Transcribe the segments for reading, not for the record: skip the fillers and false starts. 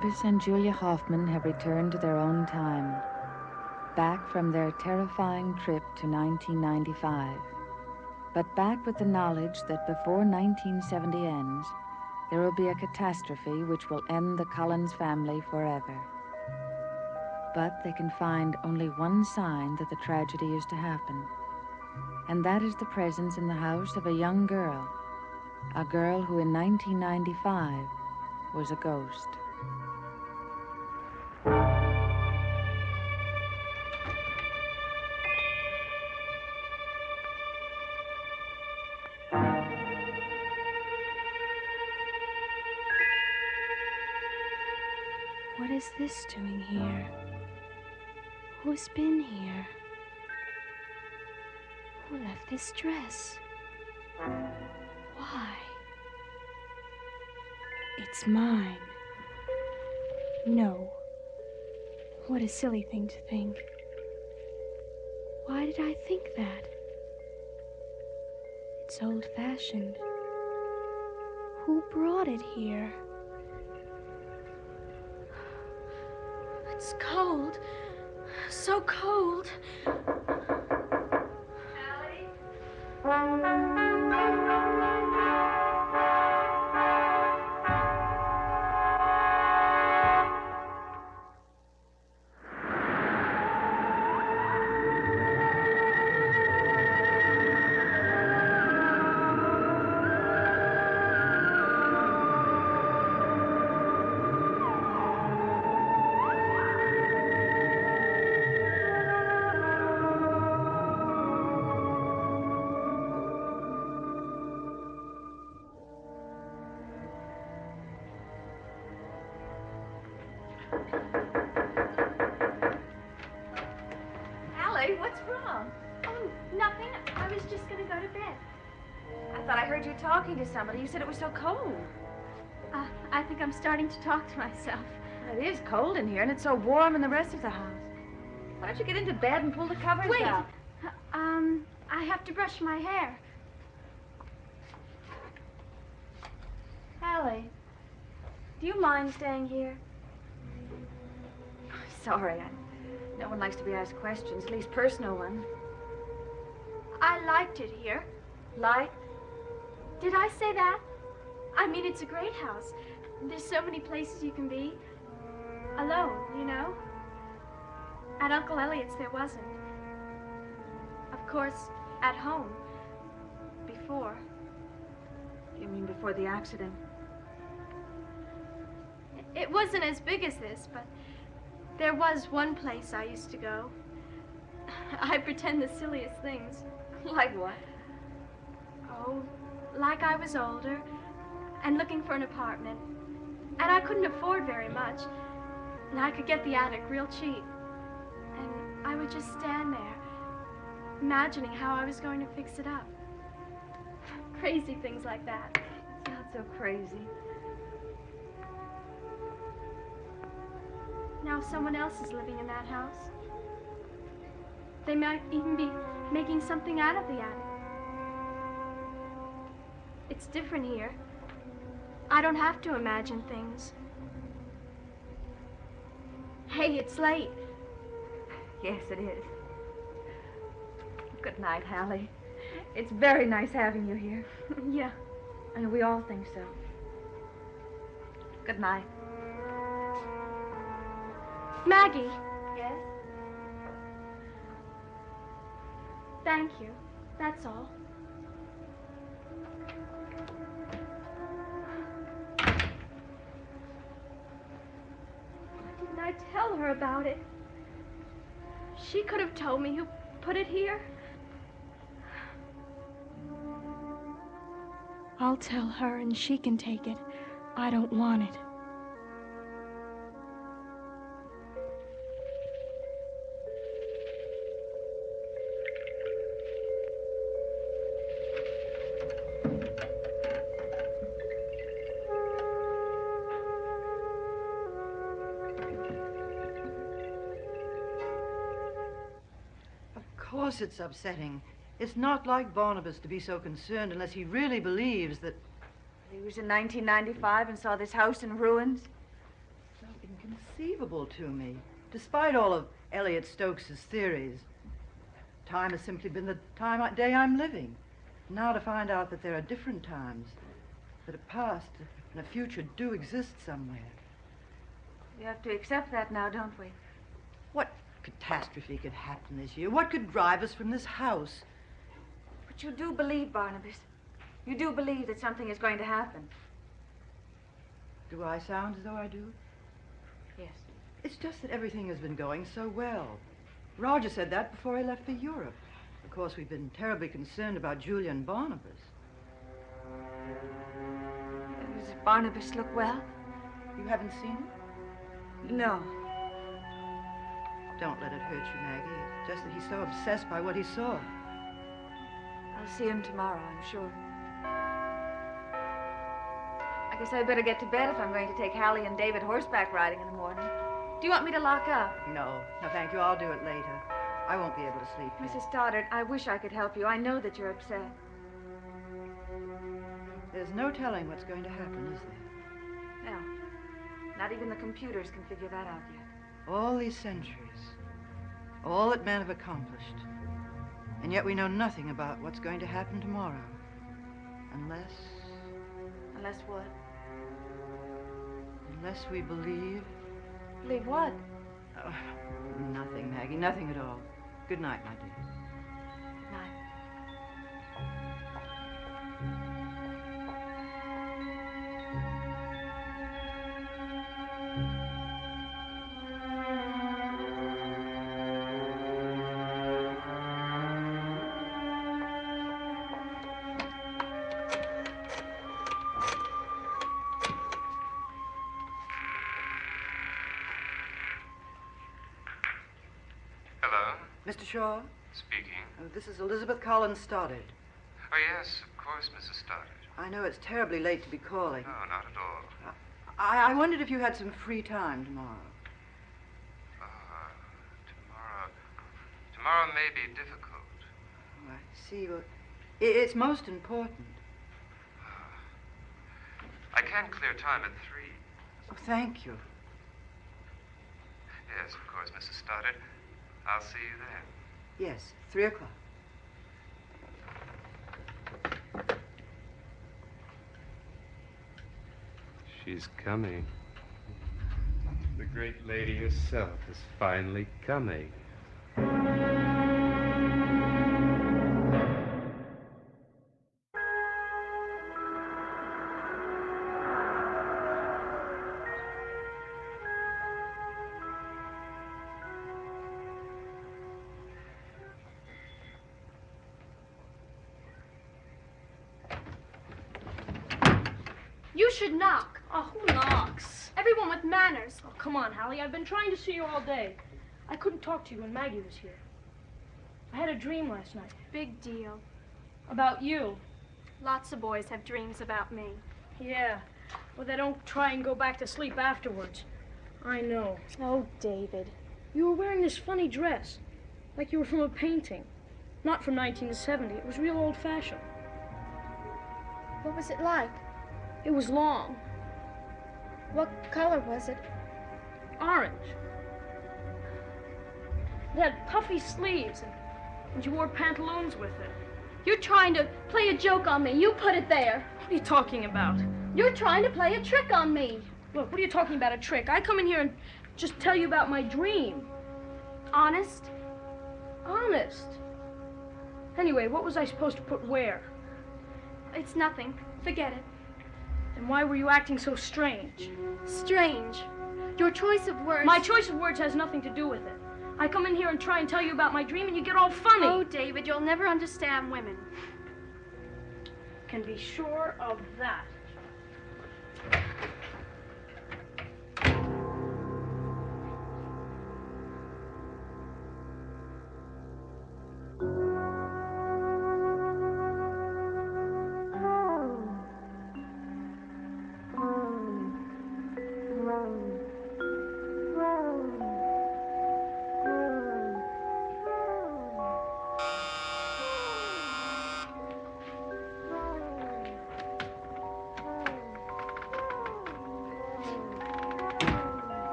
Barnabas and Julia Hoffman have returned to their own time, back from their terrifying trip to 1995, but back with the knowledge that before 1970 ends, there will be a catastrophe which will end the Collins family forever. But they can find only one sign that the tragedy is to happen, and that is the presence in the house of a young girl, a girl who in 1995 was a ghost. What is this doing here? Who's been here? Who left this dress? Why? It's mine. No. What a silly thing to think. Why did I think that? It's old-fashioned. Who brought it here? It's cold. So cold. Allie? Allie, what's wrong? Oh, nothing. I was just gonna go to bed. I thought I heard you talking to somebody. You said it was so cold. I think I'm starting to talk to myself. It is cold in here, and it's so warm in the rest of the house. Why don't you get into bed and pull the covers Wait. up? I have to brush my hair. Allie, do you mind staying here? Sorry, no one likes to be asked questions, at least personal ones. I liked it here. Like? Did I say that? I mean, it's a great house. There's so many places you can be. Alone, you know? At Uncle Elliot's, there wasn't. Of course, at home. Before. You mean before the accident? It wasn't as big as this, but there was one place I used to go. I pretend the silliest things. Like what? Oh, like I was older and looking for an apartment. And I couldn't afford very much. And I could get the attic real cheap. And I would just stand there, imagining how I was going to fix it up. Crazy things like that. It's not so crazy. Now someone else is living in that house. They might even be making something out of the attic. It's different here. I don't have to imagine things. Hey, it's late. Yes, it is. Good night, Hallie. It's very nice having you here. Yeah. And we all think so. Good night. Maggie. Yes? Thank you. That's all. Why didn't I tell her about it? She could have told me who put it here. I'll tell her and she can take it. I don't want it. Of course it's upsetting. It's not like Barnabas to be so concerned unless he really believes that... He was in 1995 and saw this house in ruins. Well, inconceivable to me. Despite all of Elliot Stokes' theories, time has simply been the day I'm living. Now to find out that there are different times, that a past and a future do exist somewhere. We have to accept that now, don't we? What catastrophe could happen this year? What could drive us from this house? But you do believe, Barnabas. You do believe that something is going to happen. Do I sound as though I do? Yes. It's just that everything has been going so well. Roger said that before he left for Europe. Of course, we've been terribly concerned about Julia and Barnabas. Does Barnabas look well? You haven't seen him? No. Don't let it hurt you, Maggie. It's just that he's so obsessed by what he saw. I'll see him tomorrow, I'm sure. I guess I'd better get to bed if I'm going to take Hallie and David horseback riding in the morning. Do you want me to lock up? No, thank you. I'll do it later. I won't be able to sleep yet. Mrs. Stoddard, I wish I could help you. I know that you're upset. There's no telling what's going to happen, is there? No. Not even the computers can figure that out yet. All these centuries, all that men have accomplished, and yet we know nothing about what's going to happen tomorrow. Unless... Unless what? Unless we believe... Believe what? Oh, nothing, Maggie, nothing at all. Good night, my dear. Good night. Hello? Mr. Shaw, Speaking. this is Elizabeth Collins Stoddard. Oh, yes, of course, Mrs. Stoddard. I know it's terribly late to be calling. No, not at all. I wondered if you had some free time tomorrow. Tomorrow may be difficult. Oh, I see. Well, it's most important. I can clear time at 3. Oh, thank you. Yes, of course, Mrs. Stoddard. I'll see you then. Yes, 3 o'clock. She's coming. The great lady herself is finally coming. You should knock. Oh, who knocks? Everyone with manners. Oh, come on, Hallie. I've been trying to see you all day. I couldn't talk to you when Maggie was here. I had a dream last night. Big deal. About you. Lots of boys have dreams about me. Yeah. Well, they don't try and go back to sleep afterwards. I know. Oh, David. You were wearing this funny dress. Like you were from a painting. Not from 1970. It was real old-fashioned. What was it like? It was long. What color was it? Orange. It had puffy sleeves, and you wore pantaloons with it. You're trying to play a joke on me. You put it there. What are you talking about? You're trying to play a trick on me. Look, what are you talking about, a trick? I come in here and just tell you about my dream. Honest? Honest. Anyway, what was I supposed to put where? It's nothing. Forget it. And why were you acting so strange? Strange. Your choice of words... My choice of words has nothing to do with it. I come in here and try and tell you about my dream and you get all funny. Oh, David, you'll never understand women. Can be sure of that.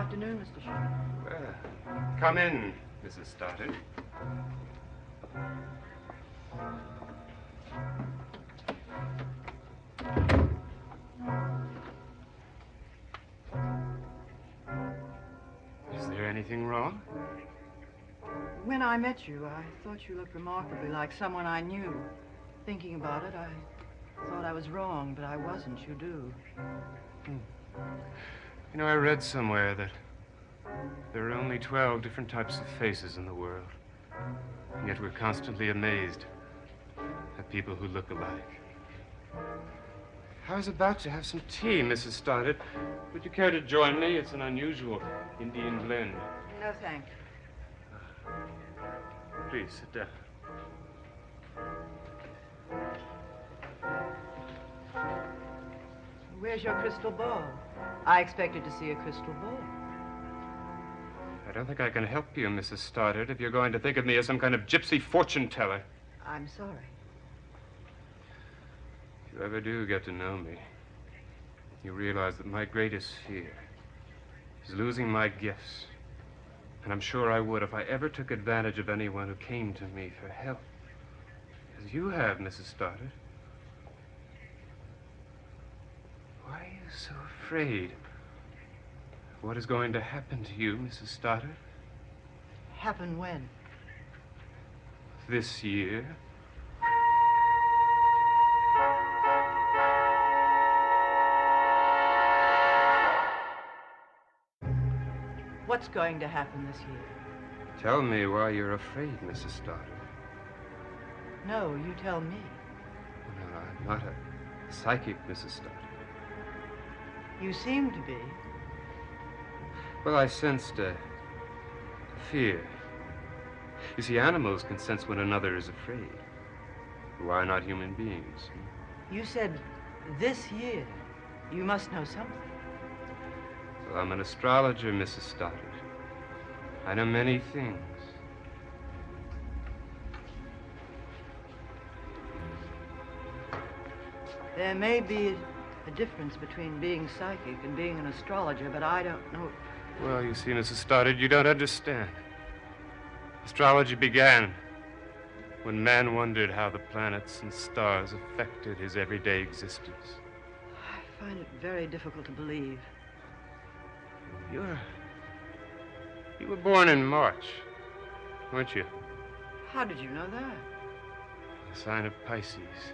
afternoon, Mr. Shaw. Well, come in, Mrs. Stoddard. Is there anything wrong? When I met you, I thought you looked remarkably like someone I knew. Thinking about it, I thought I was wrong, but I wasn't. You do. You know, I read somewhere that there are only 12 different types of faces in the world. And yet we're constantly amazed at people who look alike. I was about to have some tea, Mrs. Stoddard. Would you care to join me? It's an unusual Indian blend. No, thank you. Please, sit down. Where's your crystal ball? I expected to see a crystal ball. I don't think I can help you, Mrs. Stoddard, if you're going to think of me as some kind of gypsy fortune teller. I'm sorry. If you ever do get to know me, you realize that my greatest fear is losing my gifts. And I'm sure I would if I ever took advantage of anyone who came to me for help. As you have, Mrs. Stoddard. Why are you so afraid? What is going to happen to you, Mrs. Stoddard? Happen when? This year? What's going to happen this year? Tell me why you're afraid, Mrs. Stoddard. No, you tell me. No, I'm not a psychic, Mrs. Stoddard. You seem to be. Well, I sensed a fear. You see, animals can sense when another is afraid. Why not human beings? You said this year. You must know something. Well, I'm an astrologer, Mrs. Stoddard. I know many things. There may be a difference between being psychic and being an astrologer, but I don't know. Well, you see, Mrs. Stoddard, you don't understand. Astrology began when man wondered how the planets and stars affected his everyday existence. I find it very difficult to believe. You were born in March, weren't you? How did you know that? The sign of Pisces.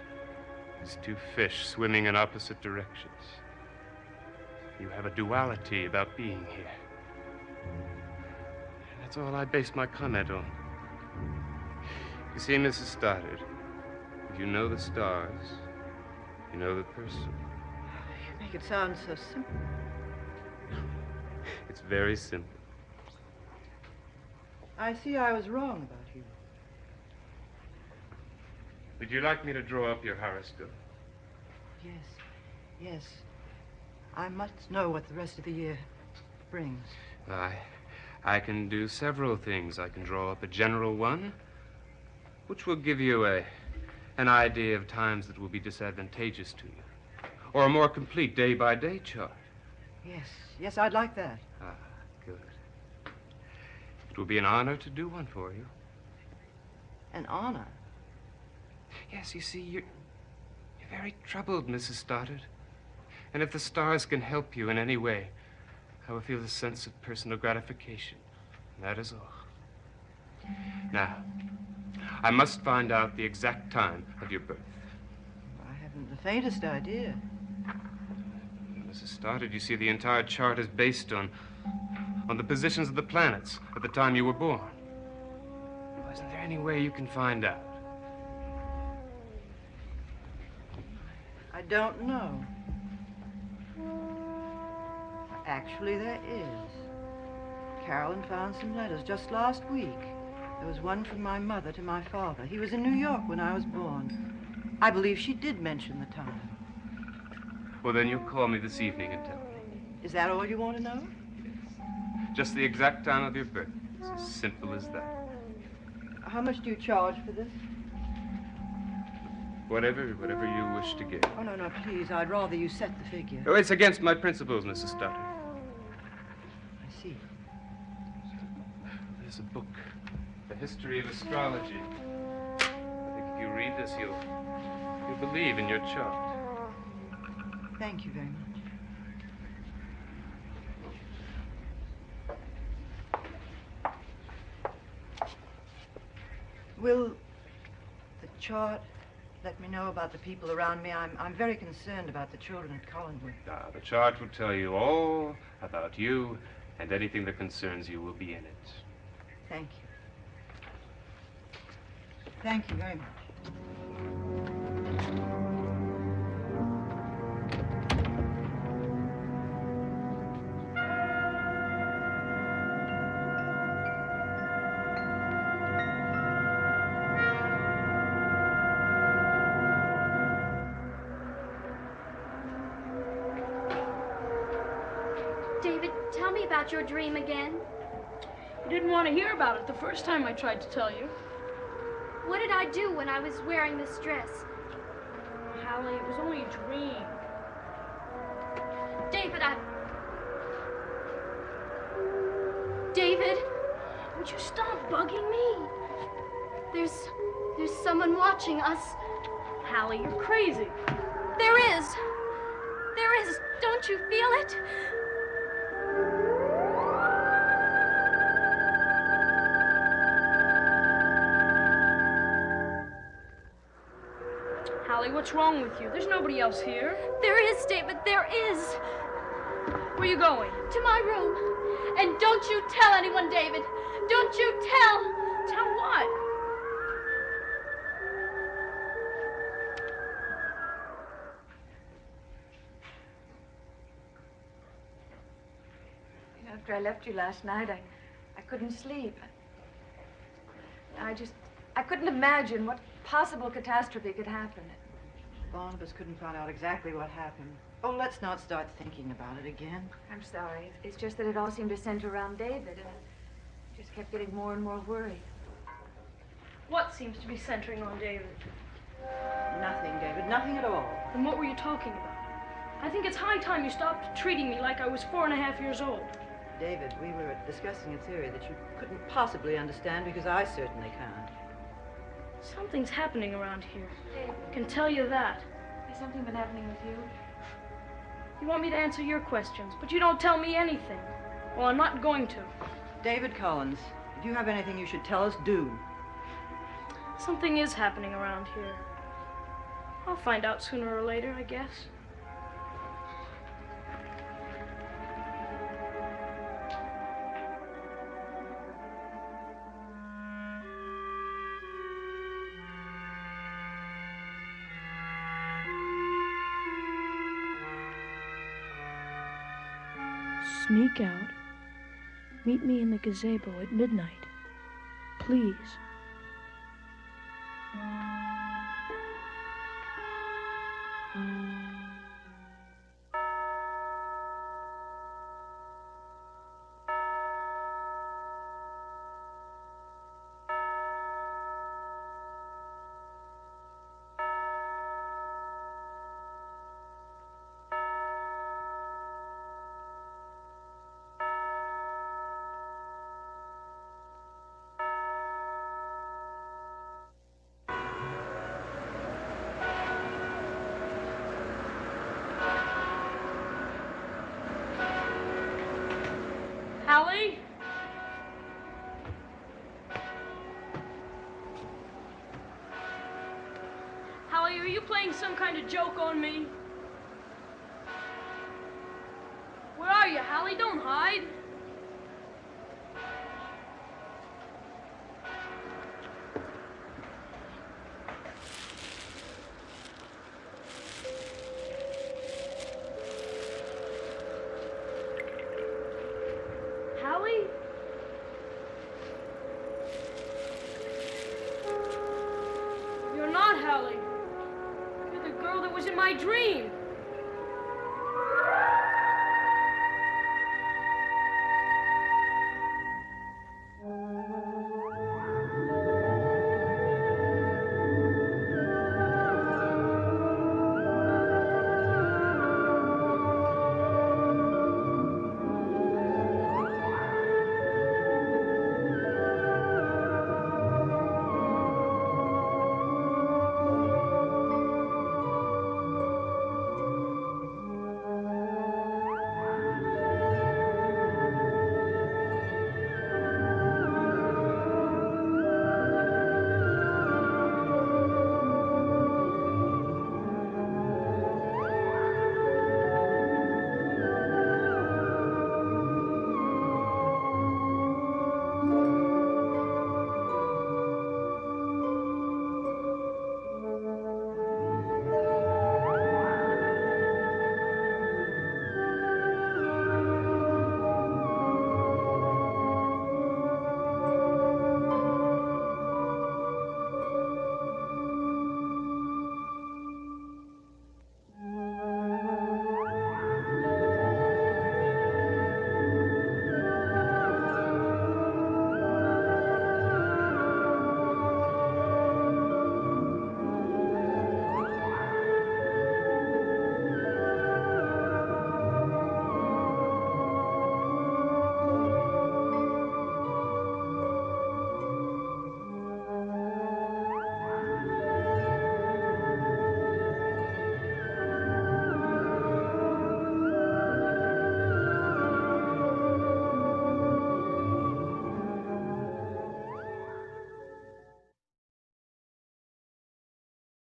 It's two fish swimming in opposite directions. You have a duality about being here. And that's all I based my comment on. You see, Mrs. Stoddard, if you know the stars, you know the person. You make it sound so simple. It's very simple. I see I was wrong about you. Would you like me to draw up your horoscope? Yes. I must know what the rest of the year brings. I can do several things. I can draw up a general one, which will give you an idea of times that will be disadvantageous to you, or a more complete day-by-day chart. Yes, I'd like that. Ah, good. It will be an honor to do one for you. An honor? Yes, you see, you're very troubled, Mrs. Stoddard. And if the stars can help you in any way, I will feel a sense of personal gratification. That is all. Now, I must find out the exact time of your birth. I haven't the faintest idea. Mrs. Stoddard, you see, the entire chart is based on the positions of the planets at the time you were born. Well, isn't there any way you can find out? I don't know. Actually, there is. Carolyn found some letters just last week. There was one from my mother to my father. He was in New York when I was born. I believe she did mention the time. Well, then you'll call me this evening and tell me. Is that all you want to know? Yes. Just the exact time of your birth. It's as simple as that. How much do you charge for this? Whatever you wish to give. Oh, no, please. I'd rather you set the figure. Oh, it's against my principles, Mrs. Stoddard. I see. There's a book, The History of Astrology. I think if you read this, you'll believe in your chart. Thank you very much. Will the chart let me know about the people around me? I'm very concerned about the children at Collinwood. The chart will tell you all about you, and anything that concerns you will be in it. Thank you. Thank you very much. David, tell me about your dream again. You didn't want to hear about it the first time I tried to tell you. What did I do when I was wearing this dress? Hallie, it was only a dream. David, David, Would you stop bugging me? there's someone watching us. Hallie, you're crazy. There is. Don't you feel it? Hallie, what's wrong with you? There's nobody else here. There is, David, there is. Where are you going? To my room. And don't you tell anyone, David. Don't you tell. Tell what? After I left you last night, I couldn't sleep. I couldn't imagine what possible catastrophe could happen. Barnabas couldn't find out exactly what happened. Oh, let's not start thinking about it again. I'm sorry. It's just that it all seemed to center around David, and I just kept getting more and more worried. What seems to be centering on David? Nothing, David, nothing at all. Then what were you talking about? I think it's high time you stopped treating me like I was 4.5 years old. David, we were discussing a theory that you couldn't possibly understand because I certainly can't. Something's happening around here. David, I can tell you that. has something been happening with you? You want me to answer your questions, but you don't tell me anything. Well, I'm not going to. David Collins, if you have anything you should tell us, do. Something is happening around here. I'll find out sooner or later, I guess. Sneak out. Meet me in the gazebo at midnight. Please. Hallie? Hallie, are you playing some kind of joke on me? Where are you, Hallie? Don't hide. Hallie? You're not Hallie. You're the girl that was in my dream.